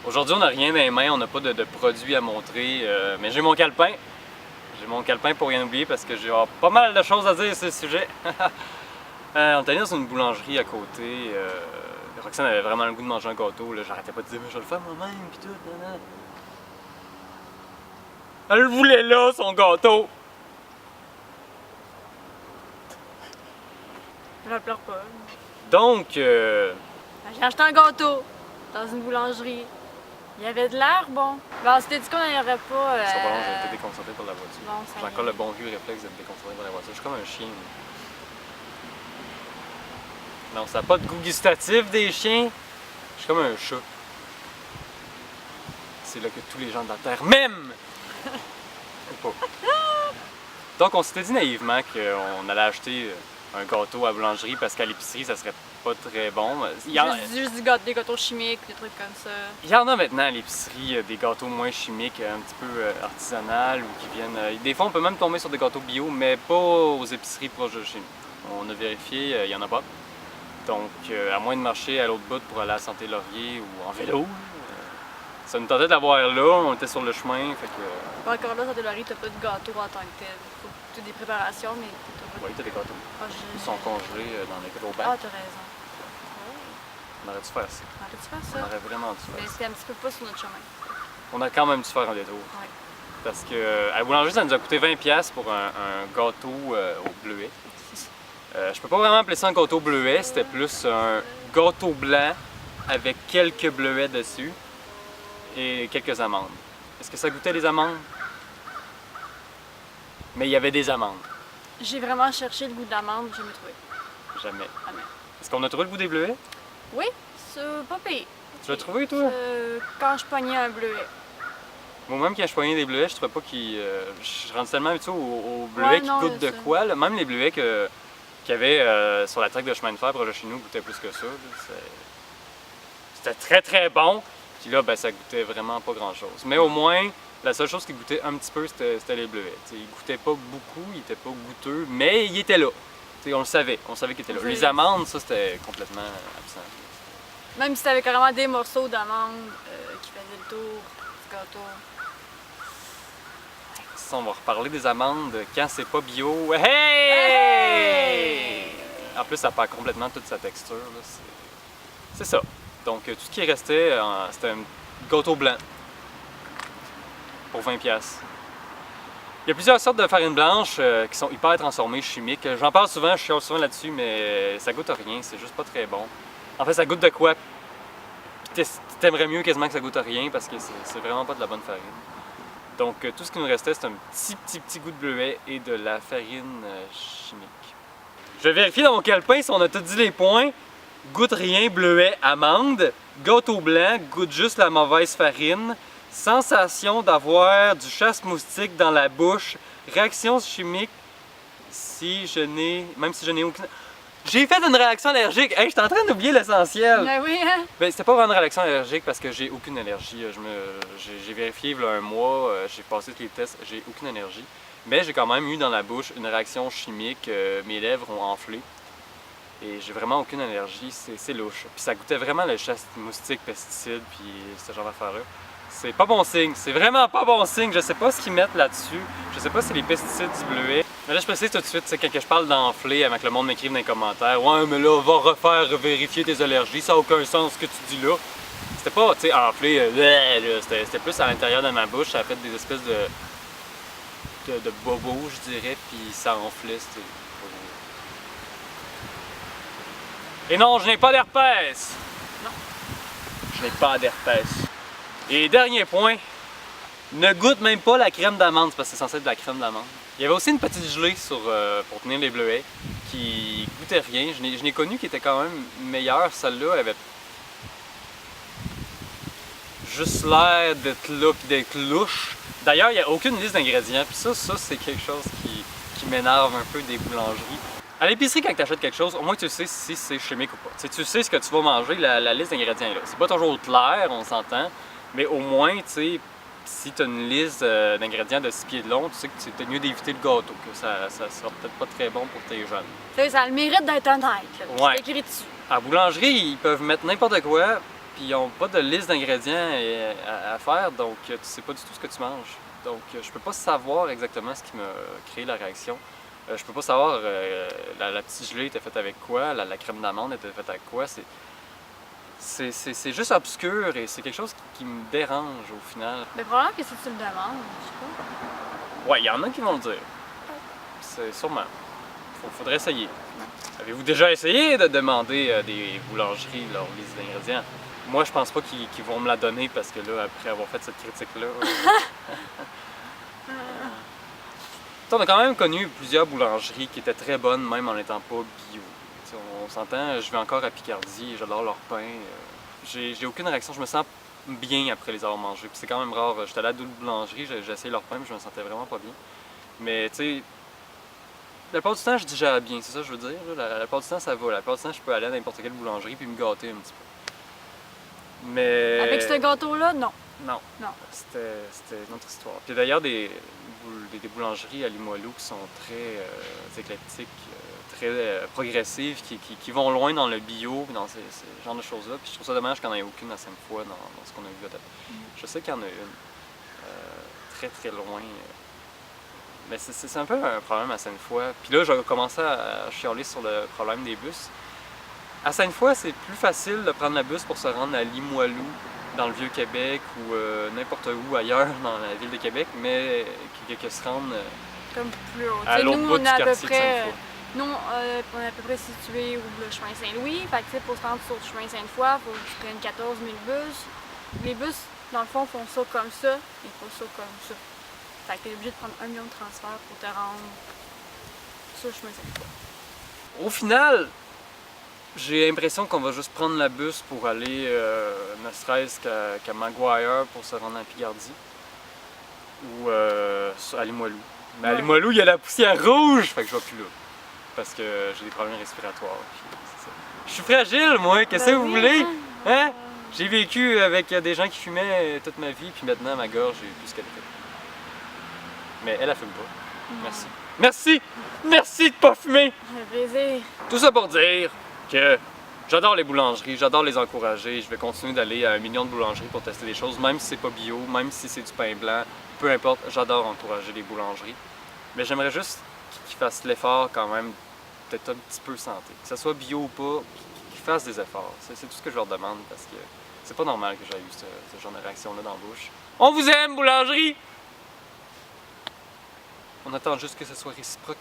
Aujourd'hui, on n'a rien dans les mains, on n'a pas de produits à montrer, mais j'ai mon calepin. J'ai mon calepin pour rien oublier parce que j'ai pas mal de choses à dire sur ce sujet. On était dans une boulangerie à côté. Roxane avait vraiment le goût de manger un gâteau. J'arrêtais pas de dire, mais je vais le faire moi-même, pis tout. Nan. Elle voulait là, son gâteau! Je pleure pas. Donc, J'ai acheté un gâteau dans une boulangerie. Il y avait de l'air bon. Bon, c'était dit qu'on n'en aurait pas. ça va, j'ai été déconcentré par la voiture. Bon, ça J'ai y encore est. le bon vieux réflexe de me déconcentrer par la voiture. Je suis comme un chien. Non, ça n'a pas de goût gustatif des chiens. Je suis comme un chat. C'est là que tous les gens de la Terre m'aiment! Ou pas. Donc, on s'était dit naïvement qu'on allait acheter un gâteau à la boulangerie parce qu'à l'épicerie, ça serait pas très bon. Juste des gâteaux chimiques, des trucs comme ça. Il y en a maintenant à l'épicerie des gâteaux moins chimiques, un petit peu artisanales ou qui viennent. Des fois, on peut même tomber sur des gâteaux bio, mais pas aux épiceries proches de chez nous. On a vérifié, il n'y en a pas. Donc, à moins de marcher à l'autre bout pour aller à Santé-Laurier ou en vélo, ça nous tentait d'avoir là, on était sur le chemin, fait que. Pas encore là, Santé-Laurier, t'as pas de gâteau en tant que tel. Faut que t'aies des préparations, mais t'as pas de. Oui, t'as des gâteaux. Ah, Ils sont congelés dans les gros bacs. Ah, t'as raison. On aurait dû faire ça. Arrête-tu faire On ça? aurait vraiment dû faire Mais ça. c'était un petit peu pas sur notre chemin. On a quand même dû faire un détour. Ouais. Parce que à la boulangerie, ça nous a coûté 20$ pour un gâteau au bleuet. Je peux pas vraiment appeler ça un gâteau bleuet, c'était plus un gâteau blanc avec quelques bleuets dessus et quelques amandes. Est-ce que ça goûtait les amandes? Mais il y avait des amandes. J'ai vraiment cherché le goût d'amande, j'ai jamais trouvé. Jamais. Jamais. Est-ce qu'on a trouvé le goût des bleuets? Oui, c'est pas pire. Tu l'as trouvé, toi? Quand je pognais un bleuet. Moi-même, quand je pognais des bleuets, je trouvais pas qu'ils. Je rentre tellement habitué aux bleuets Ouais, qui non, goûtent de ça. quoi. Là. Même les bleuets qu'il y avait sur la traque de chemin de fer proche de chez nous goûtaient plus que ça. C'était très très bon. Puis là, ben, ça goûtait vraiment pas grand-chose. Mais au moins, la seule chose qui goûtait un petit peu, c'était les bleuets. T'sais, ils goûtaient pas beaucoup, ils étaient pas goûteux, mais ils étaient là. T'sais, on savait qu'ils étaient là. Oui. Les amandes, ça, c'était complètement absent. Même si t'avais carrément des morceaux d'amande qui faisaient le tour du gâteau. Ça, on va reparler des amandes quand c'est pas bio. Hey! Hey! En plus, ça perd complètement toute sa texture. là. C'est ça. Donc, tout ce qui restait, c'était un gâteau blanc pour 20$. Il y a plusieurs sortes de farine blanche qui sont hyper transformées, chimiques. J'en parle souvent, je chiale souvent là-dessus, mais ça goûte à rien, c'est juste pas très bon. En fait, ça goûte de quoi? T'aimerais mieux quasiment que ça goûte à rien parce que c'est vraiment pas de la bonne farine. Donc, tout ce qui nous restait, c'est un petit goût de bleuet et de la farine chimique. Je vais vérifier dans mon calepin si on a tout dit les points. Goûte rien, bleuet, amande. Gâteau blanc, goûte juste la mauvaise farine. Sensation d'avoir du chasse-moustique dans la bouche. Réaction chimique, même si je n'ai aucune... J'ai fait une réaction allergique! Hey, j'étais en train d'oublier l'essentiel! Ben oui, hein? Ben, c'était pas vraiment une réaction allergique parce que j'ai aucune allergie. J'ai vérifié il y a un mois, j'ai passé tous les tests, j'ai aucune allergie. Mais j'ai quand même eu dans la bouche une réaction chimique, mes lèvres ont enflé. Et j'ai vraiment aucune allergie, c'est louche. Puis ça goûtait vraiment le chasse-moustique, pesticides, puis ce genre d'affaires-là. C'est pas bon signe, c'est vraiment pas bon signe. Je sais pas ce qu'ils mettent là-dessus. Je sais pas si c'est les pesticides du bleuet. Mais là, je précise tout de suite, c'est quand je parle d'enfler, avec le monde m'écrive dans les commentaires. Ouais, mais là, va vérifier tes allergies, ça n'a aucun sens ce que tu dis là. C'était pas, tu sais, enflé, c'était plus à l'intérieur de ma bouche, ça a fait des espèces de bobos, je dirais, puis ça enflait, c'était. Et non, je n'ai pas d'herpès! Non. Je n'ai pas d'herpès. Et dernier point, ne goûte même pas la crème d'amande, parce que c'est censé être de la crème d'amande. Il y avait aussi une petite gelée pour tenir les bleuets qui goûtait rien. Je n'ai connu qui était quand même meilleure. Celle-là, elle avait juste l'air d'être là et d'être louche. D'ailleurs, il n'y a aucune liste d'ingrédients. Puis ça c'est quelque chose qui m'énerve un peu des boulangeries. À l'épicerie, quand tu achètes quelque chose, au moins tu sais si c'est chimique ou pas. T'sais, tu sais ce que tu vas manger, la liste d'ingrédients est là. C'est pas toujours clair, on s'entend, mais au moins, tu sais, si tu as une liste d'ingrédients de 6 pieds de long, tu sais que c'est mieux d'éviter le gâteau, que ça sera peut-être pas très bon pour tes jeunes. Ça a le mérite d'être honnête, là. Ouais. C'est écrit dessus. À la boulangerie, ils peuvent mettre n'importe quoi, puis ils n'ont pas de liste d'ingrédients à faire, donc tu sais pas du tout ce que tu manges. Donc je peux pas savoir exactement ce qui m'a créé la réaction. Je peux pas savoir la petite gelée était faite avec quoi, la crème d'amande était faite avec quoi. C'est juste obscur et c'est quelque chose qui me dérange au final. Mais probablement que si tu le demandes, je sais pas. Ouais, il y en a qui vont le dire. C'est sûrement. Faudrait essayer. Avez-vous déjà essayé de demander à des boulangeries leur liste d'ingrédients? Moi, je pense pas qu'ils vont me la donner parce que là, après avoir fait cette critique-là... On a quand même connu plusieurs boulangeries qui étaient très bonnes, même en étant pas bio. T'sais, on s'entend, je vais encore à Picardie, j'adore leur pain. J'ai aucune réaction, je me sens bien après les avoir mangés. C'est quand même rare, j'étais allé à d'autres boulangeries, j'ai essayé leur pain, mais je me sentais vraiment pas bien. Mais tu sais, la plupart du temps, je digère bien, c'est ça que je veux dire. La plupart du temps, ça va. La plupart du temps, je peux aller à n'importe quelle boulangerie puis me gâter un petit peu. Mais... Avec ce gâteau-là, non. Non. Non. C'était une autre histoire. Puis d'ailleurs, des boulangeries à Limoilou qui sont très éclectiques, très progressives, qui vont loin dans le bio, dans ce genre de choses-là. Puis je trouve ça dommage qu'il n'y en ait aucune à Sainte-Foy dans ce qu'on a vu à date. Je sais qu'il y en a une, très très loin. Mais c'est un peu un problème à Sainte-Foy. Puis là, j'ai commencé à chialer sur le problème des bus. À Sainte-Foy, c'est plus facile de prendre la bus pour se rendre à Limoilou, dans le Vieux-Québec ou n'importe où ailleurs dans la ville de Québec, mais que se rendre comme plus haut. à l'autre nous, bout on du est à peu quartier de près, Sainte-Foy. nous, on est à peu près situé où le chemin Saint-Louis. Fait que pour se rendre sur le chemin Sainte-Foy, il faut que tu prennes 14 000 bus. Les bus, dans le fond, font ça comme ça et pas ça comme ça. Fait que t'es obligé de prendre 1 million de transferts pour te rendre sur le chemin Sainte-Foy. Au final, j'ai l'impression qu'on va juste prendre la bus pour aller, ne serait-ce qu'à Maguire pour se rendre à Picardie ou à Limoilou. Mais à Ouais. Limoilou, il y a la poussière rouge! Fait que je vais plus là. Parce que j'ai des problèmes respiratoires. Puis c'est ça. Je suis fragile, moi! Qu'est-ce que vous voulez? Hein? J'ai vécu avec des gens qui fumaient toute ma vie, puis maintenant ma gorge est plus ce qu'elle était. Mais elle fume pas. Merci. Merci! Merci de pas fumer! Ça fait plaisir. Tout ça pour dire que j'adore les boulangeries, j'adore les encourager. Je vais continuer d'aller à 1 million de boulangeries pour tester des choses, même si c'est pas bio, même si c'est du pain blanc. Peu importe, j'adore encourager les boulangeries. Mais j'aimerais juste qu'ils fassent l'effort quand même, peut-être un petit peu santé. Que ce soit bio ou pas, qu'ils fassent des efforts. C'est tout ce que je leur demande parce que c'est pas normal que j'aie eu ce genre de réaction-là dans la bouche. On vous aime, boulangerie! On attend juste que ce soit réciproque.